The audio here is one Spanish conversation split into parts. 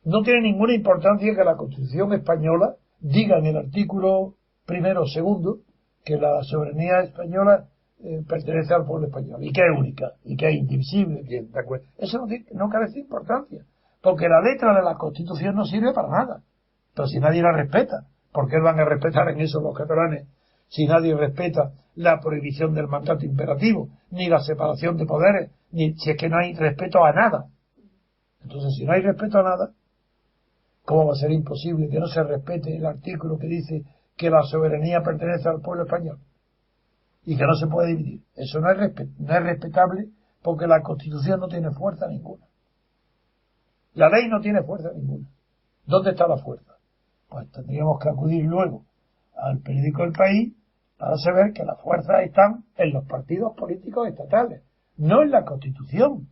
No tiene ninguna importancia que la Constitución española diga en el artículo primero o segundo que la soberanía española pertenece al pueblo español y que es única y que es indivisible. ¿De acuerdo? Eso no carece de importancia, porque la letra de la Constitución no sirve para nada. Pero si nadie la respeta, ¿por qué van a respetar en eso los catalanes? Si nadie respeta la prohibición del mandato imperativo, ni la separación de poderes, ni si es que no hay respeto a nada. Entonces, si no hay respeto a nada, ¿cómo va a ser imposible que no se respete el artículo que dice que la soberanía pertenece al pueblo español y que no se puede dividir? Eso no es respetable, porque la Constitución no tiene fuerza ninguna. La ley no tiene fuerza ninguna. ¿Dónde está la fuerza? Pues tendríamos que acudir luego al periódico El País para saber que las fuerzas están en los partidos políticos estatales, no en la Constitución,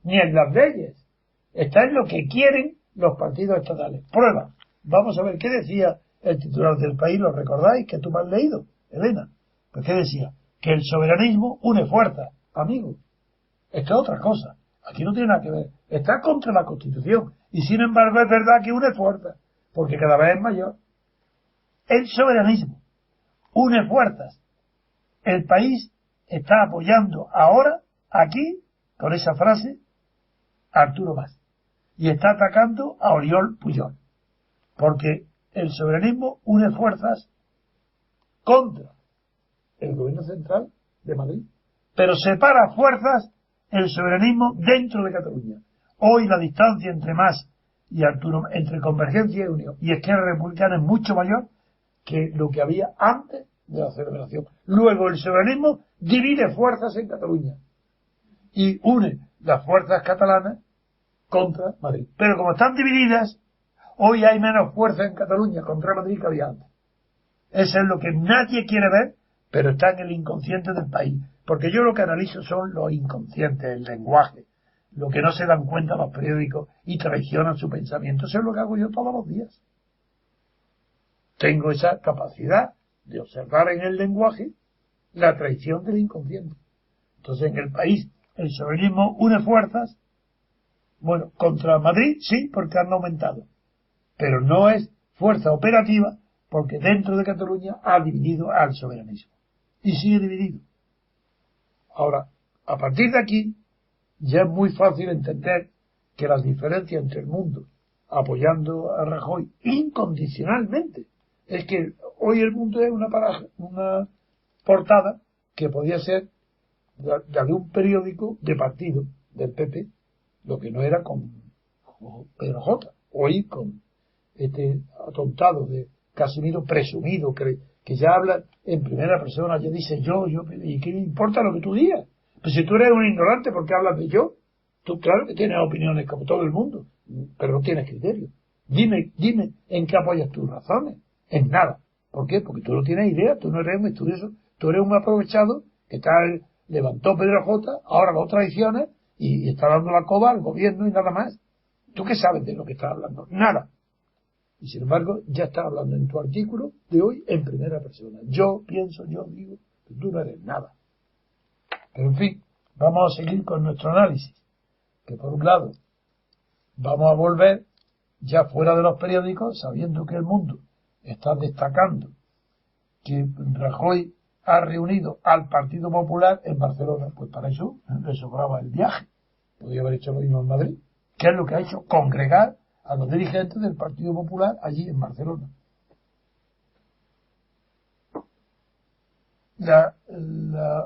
ni en las leyes. Está en lo que quieren los partidos estatales. Prueba. Vamos a ver qué decía el titular del País, ¿lo recordáis? Que tú me has leído, Elena. Pues qué decía, que el soberanismo une fuerzas, amigo. Esto es otra cosa. Aquí no tiene nada que ver. Está contra la Constitución. Y sin embargo es verdad que une fuerzas, porque cada vez es mayor. El soberanismo une fuerzas. El País está apoyando ahora, aquí, con esa frase, a Arturo Mas. Y está atacando a Oriol Pujol. Porque el soberanismo une fuerzas contra el gobierno central de Madrid. Pero separa fuerzas el soberanismo dentro de Cataluña. Hoy la distancia entre Mas y Arturo, entre Convergencia y Unión y Esquerra Republicana es mucho mayor que lo que había antes de la celebración. Luego el soberanismo divide fuerzas en Cataluña y une las fuerzas catalanas contra Madrid. Pero como están divididas, hoy hay menos fuerza en Cataluña contra Madrid que había antes. Eso es lo que nadie quiere ver, pero está en el inconsciente del país. Porque yo lo que analizo son los inconscientes, el lenguaje, lo que no se dan cuenta los periódicos y traicionan su pensamiento. Eso es lo que hago yo todos los días. Tengo esa capacidad de observar en el lenguaje la traición del inconsciente. Entonces, en el país, el soberanismo une fuerzas, bueno, contra Madrid, sí, porque han aumentado. Pero no es fuerza operativa, porque dentro de Cataluña ha dividido al soberanismo. Y sigue dividido. Ahora, a partir de aquí, ya es muy fácil entender que las diferencias entre el mundo apoyando a Rajoy incondicionalmente, es que hoy el mundo es una portada que podía ser de un periódico de partido del PP, lo que no era con Pedro J. Hoy con este atontado de Casimiro presumido, que ya habla en primera persona, ya dice yo, ¿y qué importa lo que tú digas? Pues si tú eres un ignorante, ¿por qué hablas de yo? Tú claro que tienes opiniones como todo el mundo, pero no tienes criterio. Dime en qué apoyas tus razones. En nada. ¿Por qué? Porque tú no tienes idea, tú no eres un estudioso, tú eres un aprovechado que levantó Pedro J, ahora lo traiciona y está dando la coba al gobierno y nada más. ¿Tú qué sabes de lo que estás hablando? Nada. Y sin embargo, ya estás hablando en tu artículo de hoy en primera persona. Yo pienso, yo digo, que tú no eres nada. Pero en fin, vamos a seguir con nuestro análisis. Que por un lado, vamos a volver ya fuera de los periódicos, sabiendo que el mundo está destacando que Rajoy ha reunido al Partido Popular en Barcelona. Pues para eso le sobraba el viaje. Podría haber hecho lo mismo en Madrid. ¿Qué es lo que ha hecho? Congregar a los dirigentes del Partido Popular allí en Barcelona. La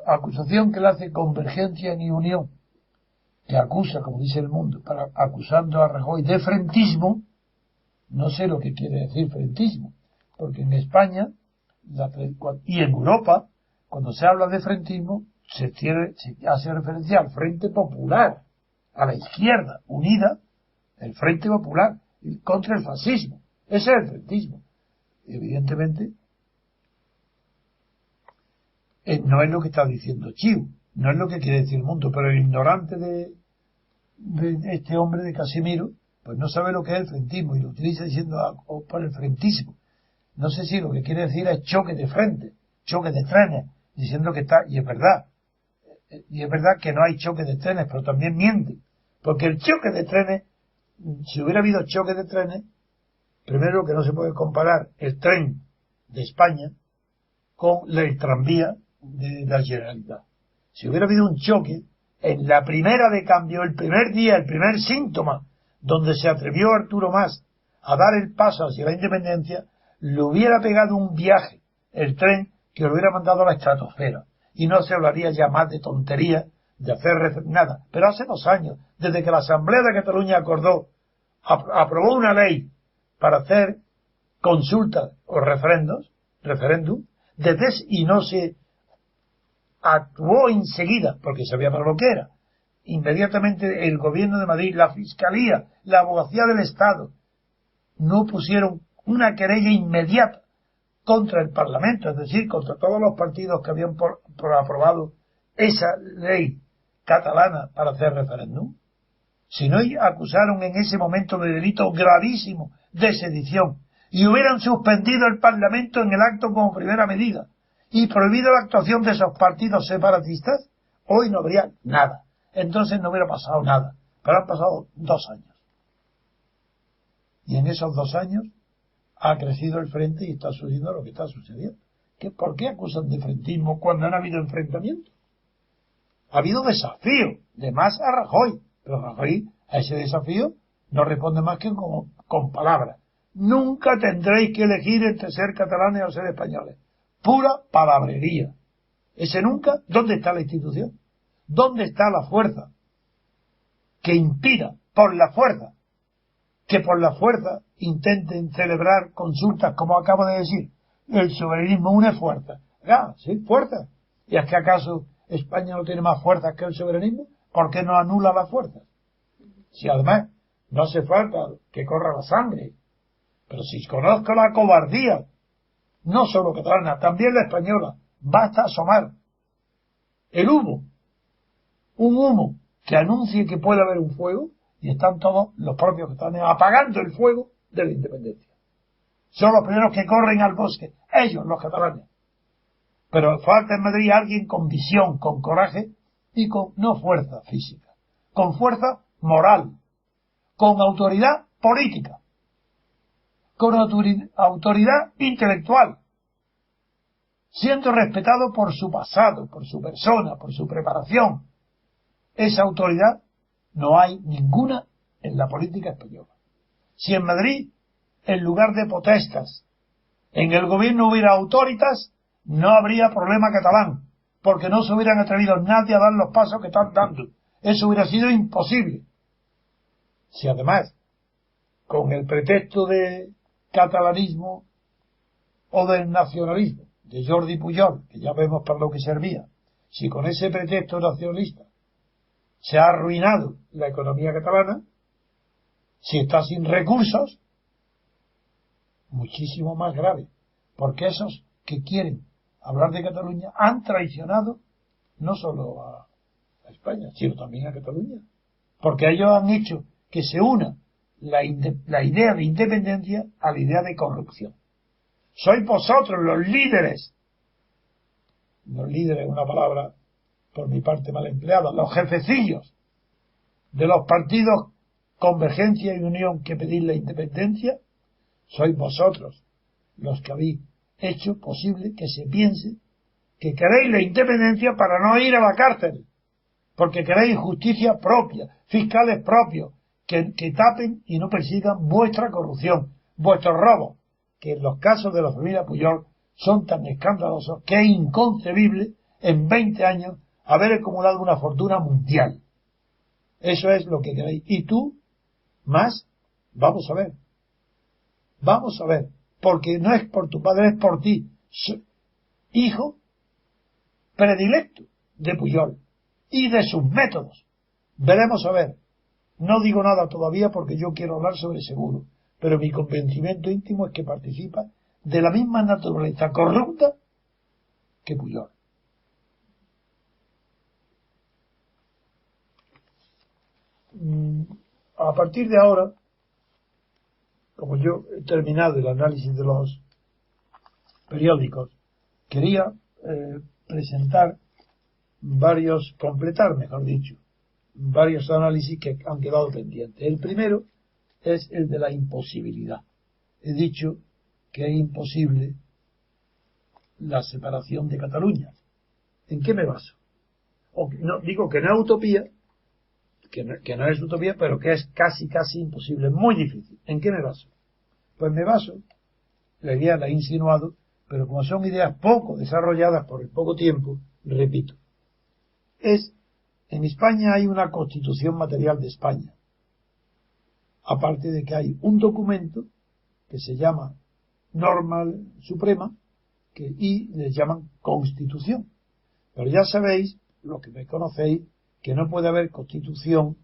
acusación que le hace Convergencia y Unión, que acusa, como dice el mundo, acusando a Rajoy de frentismo, no sé lo que quiere decir frentismo, porque en España y en Europa, cuando se habla de frentismo, se hace referencia al Frente Popular, a la izquierda unida, el Frente Popular, contra el fascismo. Ese es el frentismo. Evidentemente, no es lo que está diciendo Chiu, no es lo que quiere decir el mundo, pero el ignorante de este hombre de Casimiro, pues no sabe lo que es el frentismo y lo utiliza diciendo por el frentismo. No sé si lo que quiere decir es choque de frente, choque de trenes, diciendo que está, y es verdad que no hay choque de trenes, pero también miente, porque el choque de trenes si hubiera habido choque de trenes, primero que no se puede comparar el tren de España con el tranvía de la Generalitat. Si hubiera habido un choque, en la primera de cambio, el primer día, el primer síntoma, donde se atrevió Arturo Mas a dar el paso hacia la independencia, le hubiera pegado un viaje, el tren, que lo hubiera mandado a la estratosfera. Y no se hablaría ya más de tontería, de hacer nada. Pero hace 2 años, desde que la Asamblea de Cataluña acordó, aprobó una ley para hacer consultas o referéndum, y no se actuó enseguida, porque sabía para lo que era. Inmediatamente el gobierno de Madrid, la Fiscalía, la Abogacía del Estado, no pusieron una querella inmediata contra el Parlamento, es decir, contra todos los partidos que habían por aprobado esa ley catalana para hacer referéndum, sino acusaron en ese momento de delito gravísimo de sedición y hubieran suspendido el Parlamento en el acto como primera medida y prohibido la actuación de esos partidos separatistas, hoy no habría nada. Entonces no hubiera pasado nada. Pero han pasado 2 años. Y en esos 2 años ha crecido el frente y está sucediendo lo que está sucediendo. ¿Por qué acusan de frentismo cuando han habido enfrentamientos? Ha habido desafío de Mas a Rajoy, pero Rajoy a ese desafío no responde más que con palabras. Nunca tendréis que elegir entre ser catalanes o ser españoles. Pura palabrería. Ese nunca, ¿dónde está la institución? ¿Dónde está la fuerza que impida que por la fuerza intenten celebrar consultas, como acabo de decir? El soberanismo une fuerza. Sí, fuerza. ¿Y es que acaso España no tiene más fuerzas que el soberanismo? ¿Por qué no anula las fuerzas? Si además no hace falta que corra la sangre, pero si conozco la cobardía, no solo catalana, también la española, basta asomar el humo, un humo que anuncie que puede haber un fuego, y están todos los propios catalanes apagando el fuego de la independencia. Son los primeros que corren al bosque, ellos, los catalanes. Pero falta en Madrid alguien con visión, con coraje y con no fuerza física, con fuerza moral, con autoridad política, con autoridad intelectual, siendo respetado por su pasado, por su persona, por su preparación. Esa autoridad no hay ninguna en la política española. Si en Madrid, en lugar de potestas, en el gobierno hubiera autoritas, no habría problema catalán, porque no se hubieran atrevido nadie a dar los pasos que están dando. Eso hubiera sido imposible. Si además, con el pretexto de catalanismo o del nacionalismo de Jordi Pujol, que ya vemos para lo que servía, si con ese pretexto nacionalista se ha arruinado la economía catalana, si está sin recursos, muchísimo más grave, porque esos que quieren hablar de Cataluña han traicionado no solo a España, sino también a Cataluña, porque ellos han hecho que se una la idea de independencia a la idea de corrupción. Sois vosotros los líderes es una palabra por mi parte mal empleada, los jefecillos de los partidos Convergencia y Unión que pedís la independencia, sois vosotros los que habéis hecho posible que se piense que queréis la independencia para no ir a la cárcel, porque queréis justicia propia, fiscales propios, que tapen y no persigan vuestra corrupción, vuestros robos, que en los casos de la familia Pujol son tan escandalosos que es inconcebible en 20 años haber acumulado una fortuna mundial. Eso es lo que queréis. Y tú, más, vamos a ver, porque no es por tu padre, es por ti, hijo predilecto de Pujol y de sus métodos. Veremos a ver. No digo nada todavía porque yo quiero hablar sobre seguro, pero mi convencimiento íntimo es que participa de la misma naturaleza corrupta que Pujol. A partir de ahora, como yo he terminado el análisis de los periódicos, quería completar varios análisis que han quedado pendientes. El primero es el de la imposibilidad. He dicho que es imposible la separación de Cataluña. ¿En qué me baso? No, digo que no es utopía, que no es utopía, pero que es casi imposible, muy difícil. ¿En qué me baso? Pues me baso, la idea la he insinuado, pero como son ideas poco desarrolladas por el poco tiempo, repito. En España hay una Constitución material de España. Aparte de que hay un documento que se llama Norma Suprema y les llaman Constitución. Pero ya sabéis, los que me conocéis, que no puede haber Constitución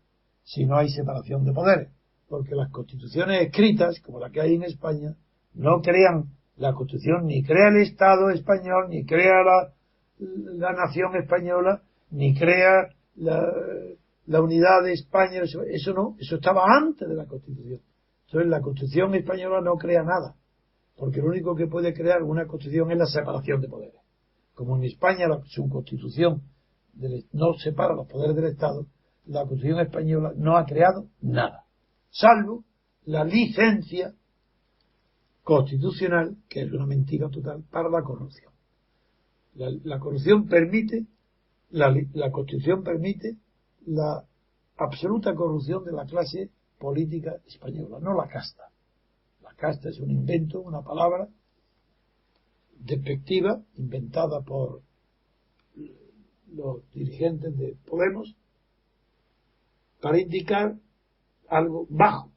si no hay separación de poderes. Porque las constituciones escritas, como la que hay en España, no crean la Constitución, ni crea el Estado español, ni crea la nación española, ni crea la unidad de España. Eso no, eso estaba antes de la Constitución. Entonces la Constitución española no crea nada, porque lo único que puede crear una Constitución es la separación de poderes. Como en España su Constitución no separa los poderes del Estado, la Constitución española no ha creado nada, salvo la licencia constitucional, que es una mentira total, para la corrupción. La corrupción permite, la Constitución permite la absoluta corrupción de la clase política española, no la casta. La casta es un invento, una palabra despectiva, inventada por los dirigentes de Podemos para indicar algo bajo,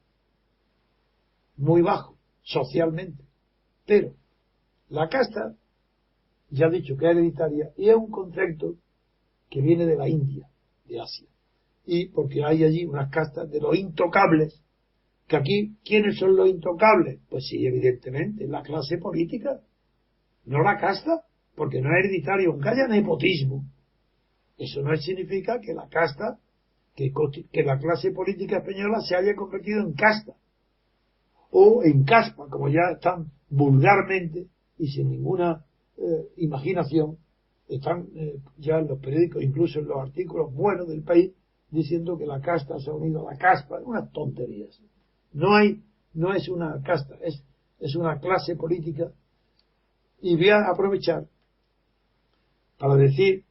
muy bajo, socialmente. Pero la casta, ya he dicho que es hereditaria, y es un concepto que viene de la India, de Asia. Y porque hay allí unas castas de los intocables, que aquí, ¿quiénes son los intocables? Pues sí, evidentemente, la clase política, no la casta, porque no es hereditario, aunque haya nepotismo. Eso no significa que la casta, que la clase política española se haya convertido en casta, o en caspa, como ya están vulgarmente y sin ninguna imaginación, están ya en los periódicos, incluso en los artículos buenos del país, diciendo que la casta se ha unido a la caspa. Unas tonterías. No es una casta, es una clase política. Y voy a aprovechar para decir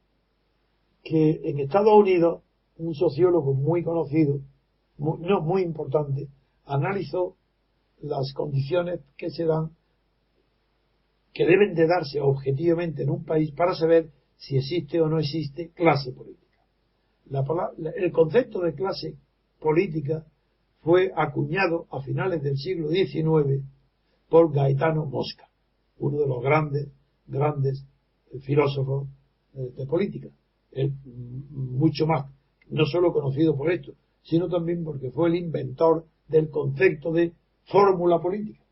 que en Estados Unidos un sociólogo muy conocido, muy importante, analizó las condiciones que se dan, que deben de darse objetivamente en un país para saber si existe o no existe clase política. El concepto de clase política fue acuñado a finales del siglo XIX por Gaetano Mosca, uno de los grandes filósofos de política. Mucho más, no solo conocido por esto, sino también porque fue el inventor del concepto de fórmula política.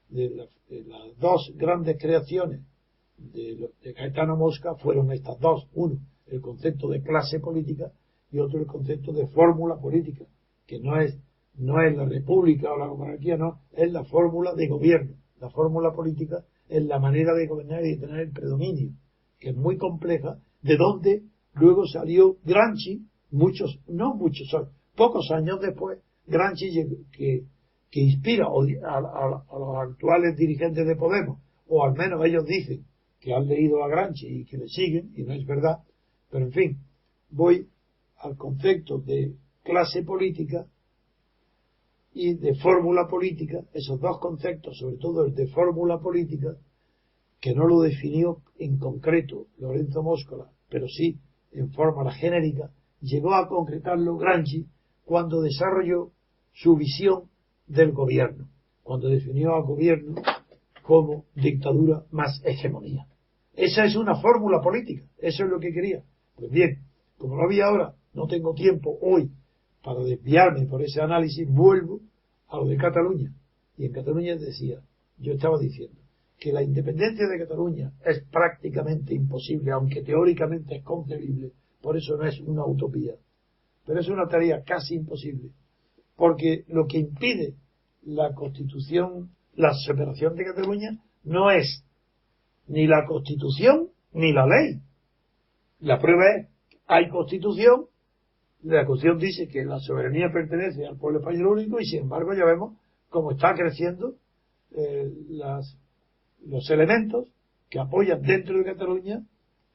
De las dos grandes creaciones de Gaetano Mosca fueron estas dos. Uno, el concepto de clase política, y otro, el concepto de fórmula política, que no es la república o la monarquía, no, es la fórmula de gobierno. La fórmula política es la manera de gobernar y de tener el predominio, que es muy compleja, de donde luego salió Gramsci, pocos años después, Gramsci, que inspira a los actuales dirigentes de Podemos, o al menos ellos dicen que han leído a Gramsci y que le siguen, y no es verdad, pero en fin, voy al concepto de clase política y de fórmula política, esos dos conceptos, sobre todo el de fórmula política, que no lo definió en concreto Lorenzo Móscola, pero sí en forma genérica, llegó a concretarlo Gramsci cuando desarrolló su visión del gobierno, cuando definió al gobierno como dictadura más hegemonía. Esa es una fórmula política, eso es lo que quería. Pues bien, como no había ahora, no tengo tiempo hoy para desviarme por ese análisis, vuelvo a lo de Cataluña. Y en Cataluña yo estaba diciendo que la independencia de Cataluña es prácticamente imposible, aunque teóricamente es concebible, por eso no es una utopía, pero es una tarea casi imposible, porque lo que impide la Constitución, la separación de Cataluña, no es ni la Constitución ni la ley. La prueba es, hay Constitución La Constitución dice que la soberanía pertenece al pueblo español único y sin embargo ya vemos cómo está creciendo los elementos que apoyan dentro de Cataluña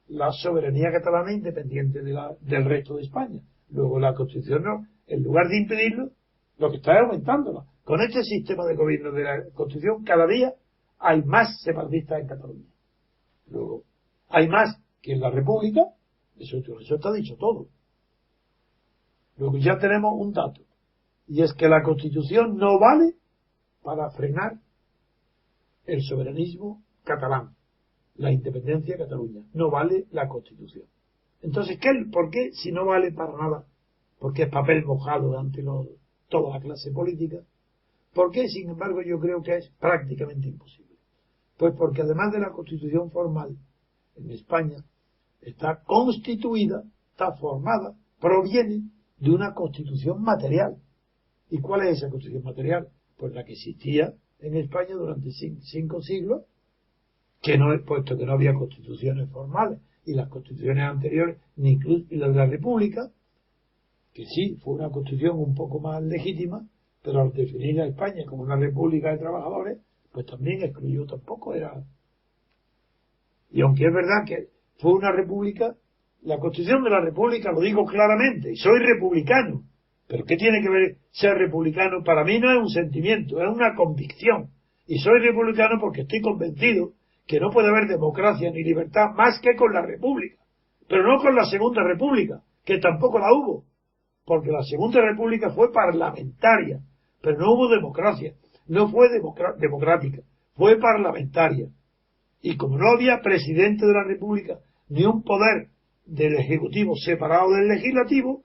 la soberanía catalana independiente del resto de España. Luego la Constitución no, en lugar de impedirlo, lo que está es aumentándola. Con este sistema de gobierno de la Constitución, cada día hay más separatistas en Cataluña. Luego, hay más que en la República, eso está dicho todo. Luego ya tenemos un dato, y es que la Constitución no vale para frenar el soberanismo catalán, la independencia de Cataluña. No vale la Constitución. Entonces, ¿por qué si no vale para nada? Porque es papel mojado ante toda la clase política. ¿Por qué, sin embargo, yo creo que es prácticamente imposible? Pues porque además de la Constitución formal, en España está constituida, está formada, proviene de una Constitución material. ¿Y cuál es esa Constitución material? Pues la que existía en España durante 5 siglos, que no, puesto que no había constituciones formales, y las constituciones anteriores, ni incluso y las de la República, que sí, fue una constitución un poco más legítima, pero al definir a España como una república de trabajadores, pues también excluyó, tampoco era. Y aunque es verdad que fue una república, la Constitución de la República, lo digo claramente, y soy republicano, pero ¿qué tiene que ver ser republicano? Para mí no es un sentimiento, es una convicción. Y soy republicano porque estoy convencido que no puede haber democracia ni libertad más que con la República, pero no con la Segunda República, que tampoco la hubo, porque la Segunda República fue parlamentaria, pero no hubo democracia, no fue democrática, fue parlamentaria. Y como no había presidente de la República, ni un poder del Ejecutivo separado del Legislativo,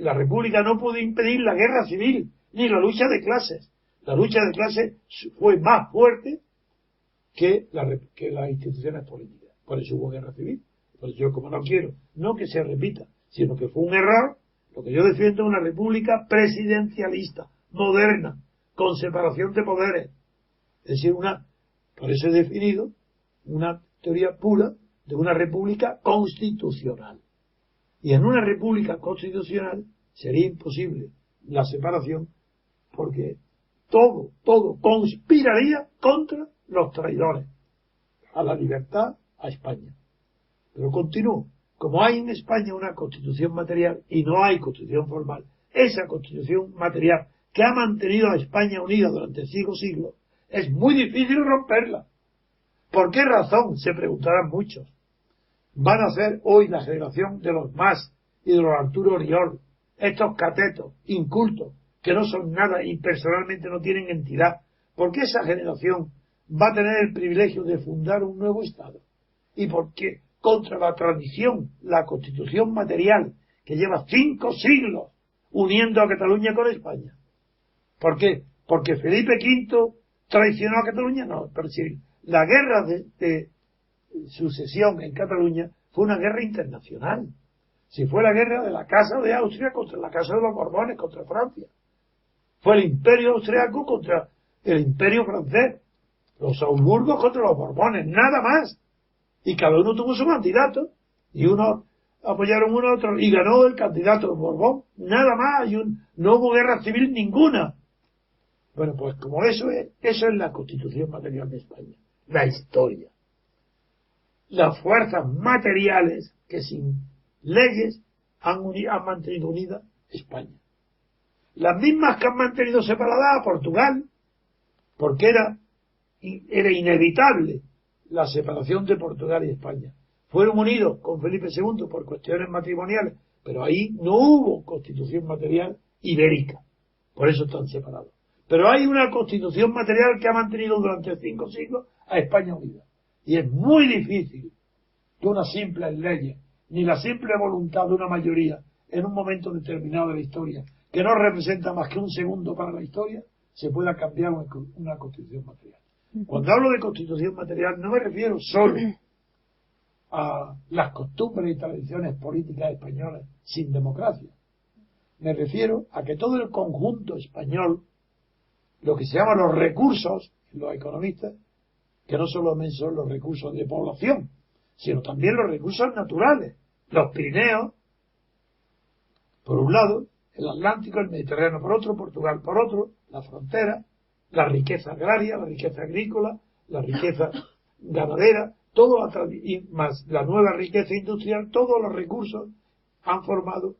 la República no pudo impedir la guerra civil, ni la lucha de clases. La lucha de clases fue más fuerte que las instituciones políticas. Por eso hubo guerra civil. Por eso yo, como no quiero, no que se repita, sino que fue un error, lo que yo defiendo es una república presidencialista, moderna, con separación de poderes. Es decir, por eso he definido una teoría pura de una república constitucional. Y en una república constitucional sería imposible la separación porque todo conspiraría contra los traidores a la libertad, a España. Pero continúo. Como hay en España una constitución material y no hay constitución formal, esa constitución material que ha mantenido a España unida durante 5 siglos, es muy difícil romperla. ¿Por qué razón? Se preguntarán muchos. Van a ser hoy la generación de los Mas y de los Arturo Oriol, estos catetos, incultos, que no son nada y personalmente no tienen entidad. ¿Por qué esa generación va a tener el privilegio de fundar un nuevo Estado? ¿Y por qué? Contra la tradición, la constitución material, que lleva 5 siglos uniendo a Cataluña con España. ¿Por qué? Porque Felipe V traicionó a Cataluña. No, pero si la guerra de sucesión en Cataluña fue una guerra internacional. Si fue la guerra de la Casa de Austria contra la Casa de los Borbones, contra Francia. Fue el Imperio Austriaco contra el Imperio Francés. Los Habsburgos contra los Borbones, nada más. Y cada uno tuvo su candidato. Y unos apoyaron uno a otro. Y ganó el candidato Borbón. Nada más. No hubo guerra civil ninguna. Bueno, pues como eso es la constitución material de España. La historia. Las fuerzas materiales que sin leyes han mantenido unida España. Las mismas que han mantenido separada a Portugal, porque era inevitable la separación de Portugal y España. Fueron unidos con Felipe II por cuestiones matrimoniales, pero ahí no hubo constitución material ibérica, por eso están separados. Pero hay una constitución material que ha mantenido durante 5 siglos a España unida. Y es muy difícil que una simple ley, ni la simple voluntad de una mayoría en un momento determinado de la historia, que no representa más que un segundo para la historia, se pueda cambiar una constitución material. Cuando hablo de constitución material no me refiero solo a las costumbres y tradiciones políticas españolas sin democracia. Me refiero a que todo el conjunto español, lo que se llaman los recursos, los economistas, que no solo son los recursos de población, sino también los recursos naturales, los Pirineos, Por un lado, el Atlántico, el Mediterráneo por otro, Portugal por otro, la frontera, la riqueza agraria, la riqueza agrícola, la riqueza ganadera, todo y más la nueva riqueza industrial, todos los recursos han formado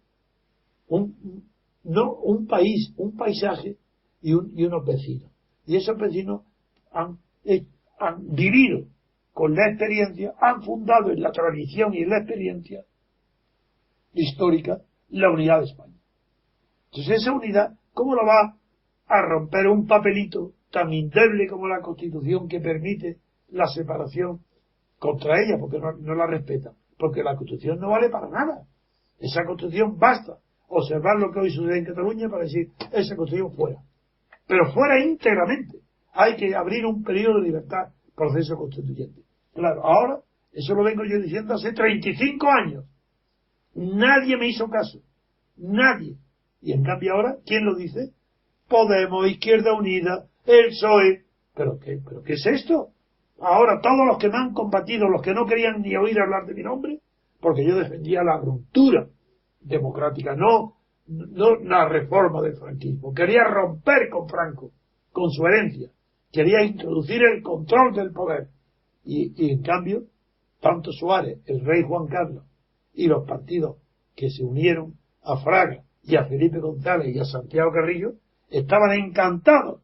un país, un paisaje y unos vecinos. Y esos vecinos han vivido con la experiencia, han fundado en la tradición y en la experiencia histórica la unidad de España. Entonces esa unidad, ¿cómo la va a romper un papelito tan indeble como la Constitución, que permite la separación contra ella, porque no la respeta? Porque la Constitución no vale para nada. Esa Constitución basta observar lo que hoy sucede en Cataluña para decir, esa Constitución fuera. Pero fuera íntegramente. Hay que abrir un periodo de libertad, proceso constituyente. Claro, ahora, eso lo vengo yo diciendo hace 35 años. Nadie me hizo caso. Nadie. Y en cambio ahora, ¿quién lo dice? Podemos, Izquierda Unida, el PSOE. ¿Pero qué es esto? Ahora todos los que me han combatido, los que no querían ni oír hablar de mi nombre, porque yo defendía la ruptura democrática, no la reforma del franquismo. Quería romper con Franco, con su herencia. Quería introducir el control del poder. Y en cambio, tanto Suárez, el rey Juan Carlos, y los partidos que se unieron a Fraga y a Felipe González y a Santiago Carrillo, estaban encantados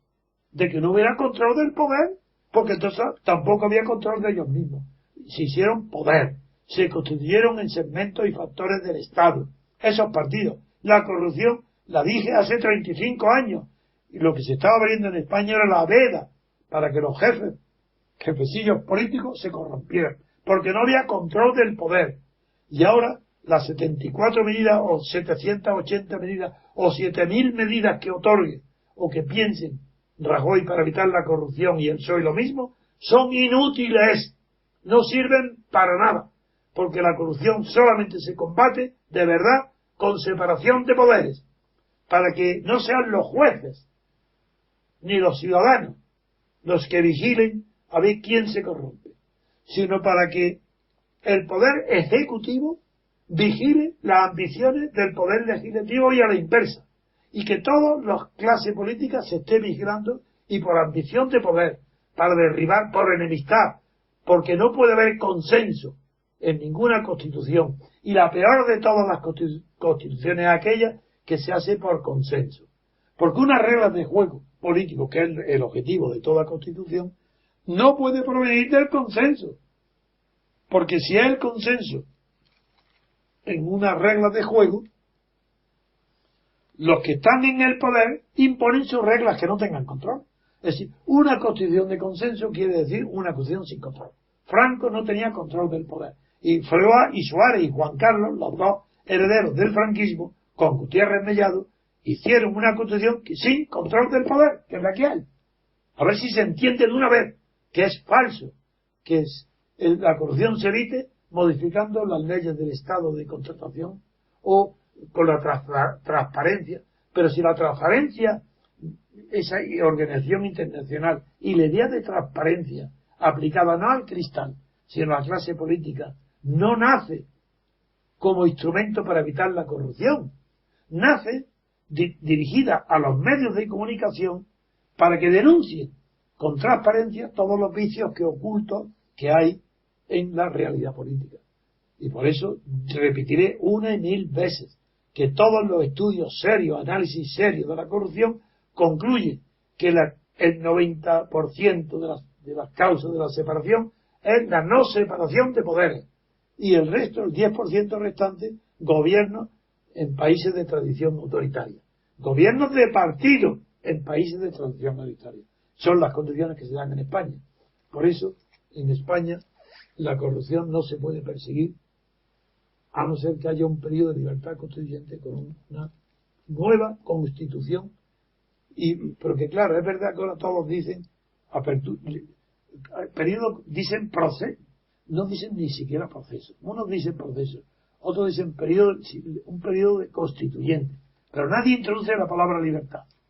de que no hubiera control del poder, porque entonces tampoco había control de ellos mismos. Se hicieron poder, se constituyeron en segmentos y factores del Estado. Esos partidos. La corrupción, la dije hace 35 años, y lo que se estaba abriendo en España era la veda para que los jefecillos políticos se corrompieran, porque no había control del poder. Y ahora las 74 medidas o 780 medidas o 7.000 medidas que otorgue o que piensen Rajoy para evitar la corrupción y el PSOE lo mismo, son inútiles, no sirven para nada, porque la corrupción solamente se combate de verdad con separación de poderes, para que no sean los jueces ni los ciudadanos los que vigilen a ver quién se corrompe, sino para que el poder ejecutivo vigile las ambiciones del poder legislativo y a la inversa, y que todas las clases políticas se esté vigilando y por ambición de poder, para derribar por enemistad, porque no puede haber consenso en ninguna constitución, y la peor de todas las constituciones es aquella que se hace por consenso, porque unas reglas de juego político, que es el objetivo de toda constitución, no puede provenir del consenso, porque si es el consenso en unas reglas de juego, los que están en el poder imponen sus reglas que no tengan control. Es decir, una constitución de consenso quiere decir una constitución sin control. Franco no tenía control del poder. Y Froa y Suárez y Juan Carlos, los dos herederos del franquismo, con Gutiérrez Mellado, hicieron una constitución sin control del poder, que es la que hay. A ver si se entiende de una vez que es falso, que la corrupción se evite modificando las leyes del Estado de contratación o con la transparencia. Pero si la transparencia, esa organización internacional y la idea de transparencia aplicada no al cristal, sino a la clase política, no nace como instrumento para evitar la corrupción, nace dirigida a los medios de comunicación para que denuncien con transparencia todos los vicios ocultos que hay en la realidad política. Y por eso repetiré una y mil veces que todos los estudios serios, análisis serios de la corrupción concluyen que el 90% de las causas de la separación es la no separación de poderes, y el resto, el 10% restante, gobiernos en países de tradición autoritaria, gobiernos de partido en países de tradición autoritaria. Son las condiciones que se dan en España. Por eso, en España, la corrupción no se puede perseguir a no ser que haya un periodo de libertad constituyente con una nueva constitución. Porque claro, es verdad que ahora todos dicen periodo, dicen proceso, no dicen ni siquiera proceso. Unos dicen proceso, otros dicen un periodo constituyente, pero nadie introduce la palabra libertad.